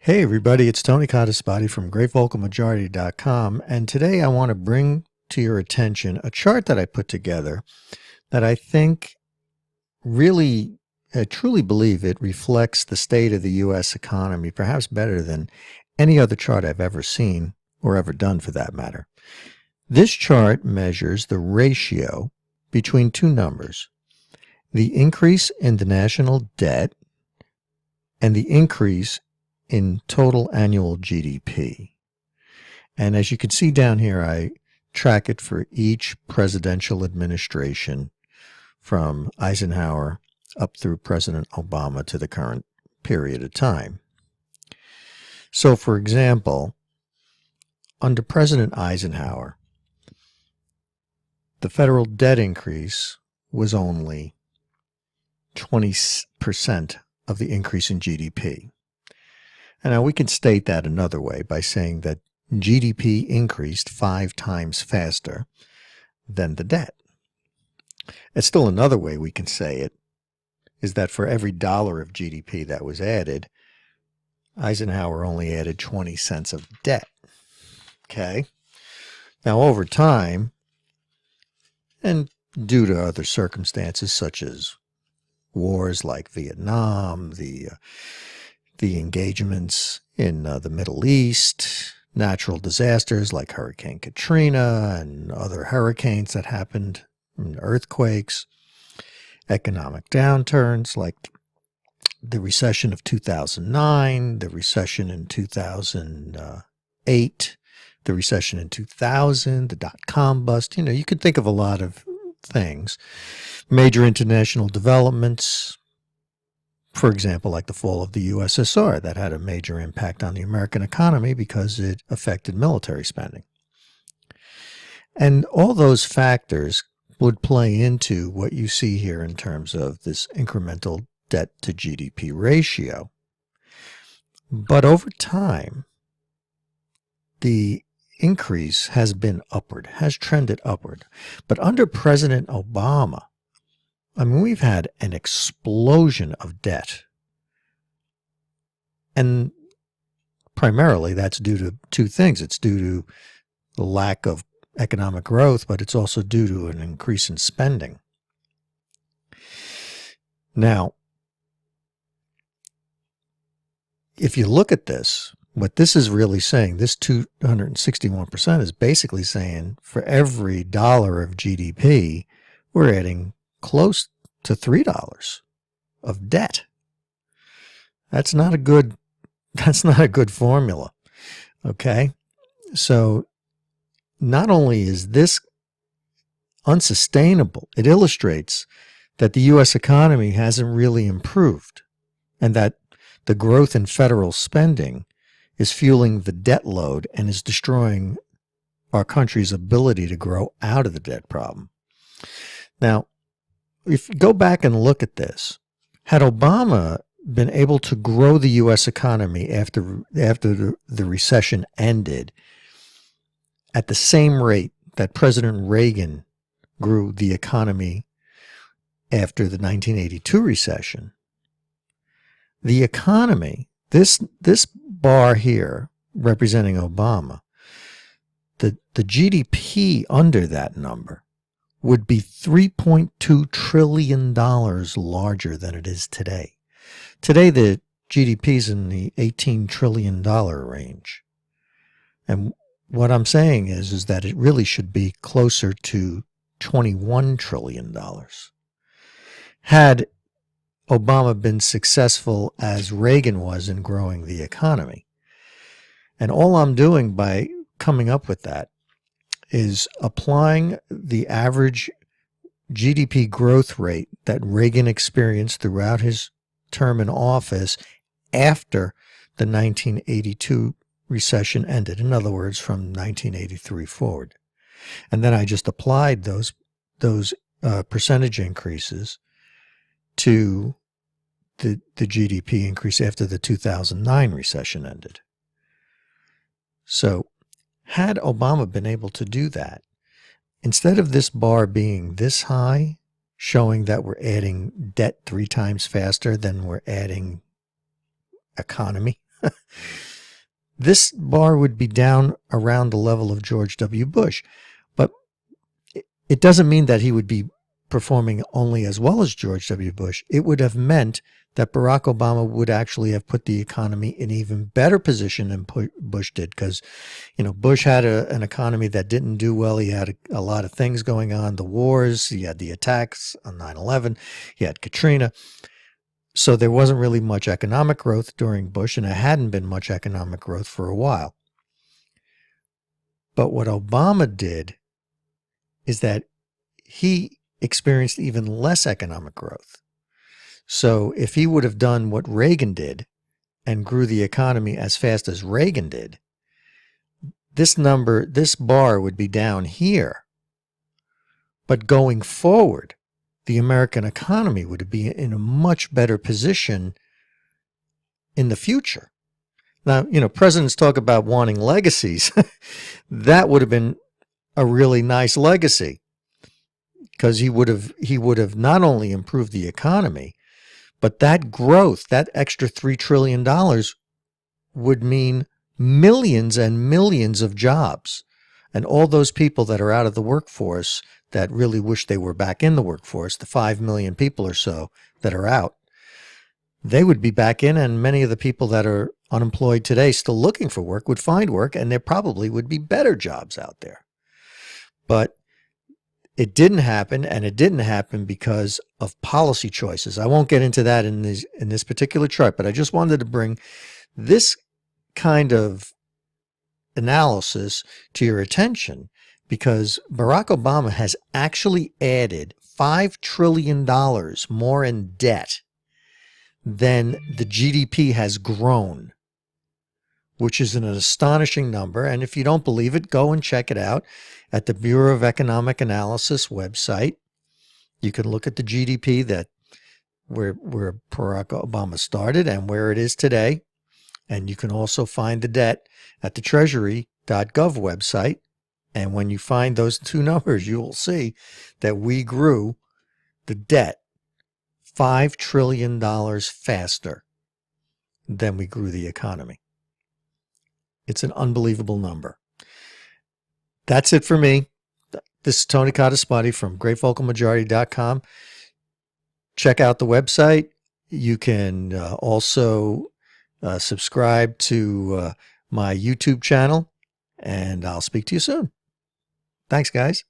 Hey everybody, it's Tony Cottaspoti from GreatVocalMajority.com, and today I want to bring to your attention a chart that I put together that I think really, I truly believe it reflects the state of the U.S. economy, perhaps better than any other chart I've ever seen or ever done for that matter. This chart measures the ratio between two numbers, the increase in the national debt and the increase in total annual GDP. And as you can see down here, I track it for each presidential administration from Eisenhower up through President Obama to the current period of time. So, for example, under President Eisenhower, the federal debt increase was only 20% of the increase in GDP. And now we can state that another way by saying that GDP increased 5 times faster than the debt. And still another way we can say it is that for every dollar of GDP that was added, Eisenhower only added 20 cents of debt. Okay? Now over time, and due to other circumstances such as wars like Vietnam, the engagements in the Middle East, natural disasters like Hurricane Katrina and other hurricanes that happened, and earthquakes, economic downturns like the recession of 2009, the recession in 2008, the recession in 2000, the dot-com bust. You know, you could think of a lot of things. Major international developments, for example, like the fall of the USSR, that had a major impact on the American economy because it affected military spending. And all those factors would play into what you see here in terms of this incremental debt to GDP ratio. But over time, the increase has been upward, has trended upward. But under President Obama, I mean, we've had an explosion of debt. And primarily that's due to two things. It's due to the lack of economic growth, but it's also due to an increase in spending. Now, if you look at this, what this is really saying, this 261% is basically saying for every dollar of GDP, we're adding close to $3 of debt. That's not a good formula. Okay? So not only is this unsustainable, it illustrates that the US economy hasn't really improved and that the growth in federal spending is fueling the debt load and is destroying our country's ability to grow out of the debt problem. Now, if you go back and look at this, had Obama been able to grow the U.S. economy after the recession ended at the same rate that President Reagan grew the economy after the 1982 recession, the economy, this bar here representing Obama, the GDP under that number would be $3.2 trillion larger than it is today. Today, the GDP is in the $18 trillion range. And what I'm saying is that it really should be closer to $21 trillion. Had Obama been successful as Reagan was in growing the economy. And all I'm doing by coming up with that is applying the average GDP growth rate that Reagan experienced throughout his term in office after the 1982 recession ended. In other words, from 1983 forward. And then I just applied those percentage increases to the GDP increase after the 2009 recession ended. So had Obama been able to do that, instead of this bar being this high, showing that we're adding debt 3 times faster than we're adding economy, this bar would be down around the level of George W. Bush. But it doesn't mean that he would be performing only as well as George W. Bush. It would have meant that Barack Obama would actually have put the economy in an even better position than Bush did, because, Bush had an economy that didn't do well. He had a lot of things going on, the wars, he had the attacks on 9/11, he had Katrina. So there wasn't really much economic growth during Bush, and there hadn't been much economic growth for a while. But what Obama did is that he experienced even less economic growth. So if he would have done what Reagan did and grew the economy as fast as Reagan did, this bar would be down here. But going forward, the American economy would be in a much better position in the future. Now, presidents talk about wanting legacies. That would have been a really nice legacy, because he would have not only improved the economy, but that growth, that extra $3 trillion would mean millions and millions of jobs. And all those people that are out of the workforce that really wish they were back in the workforce, the 5 million people or so that are out, they would be back in, and many of the people that are unemployed today still looking for work would find work, and there probably would be better jobs out there. But it didn't happen, and it didn't happen because of policy choices. I won't get into that in this particular chart, but I just wanted to bring this kind of analysis to your attention, because Barack Obama has actually added $5 trillion more in debt than the GDP has grown, which is an astonishing number. And if you don't believe it, go and check it out at the Bureau of Economic Analysis website. You can look at the GDP where Barack Obama started and where it is today. And you can also find the debt at the Treasury.gov website. And when you find those two numbers, you will see that we grew the debt $5 trillion faster than we grew the economy. It's an unbelievable number. That's it for me. This is Tony Codispoti from GreatVocalMajority.com. Check out the website. You can also subscribe to my YouTube channel, and I'll speak to you soon. Thanks, guys.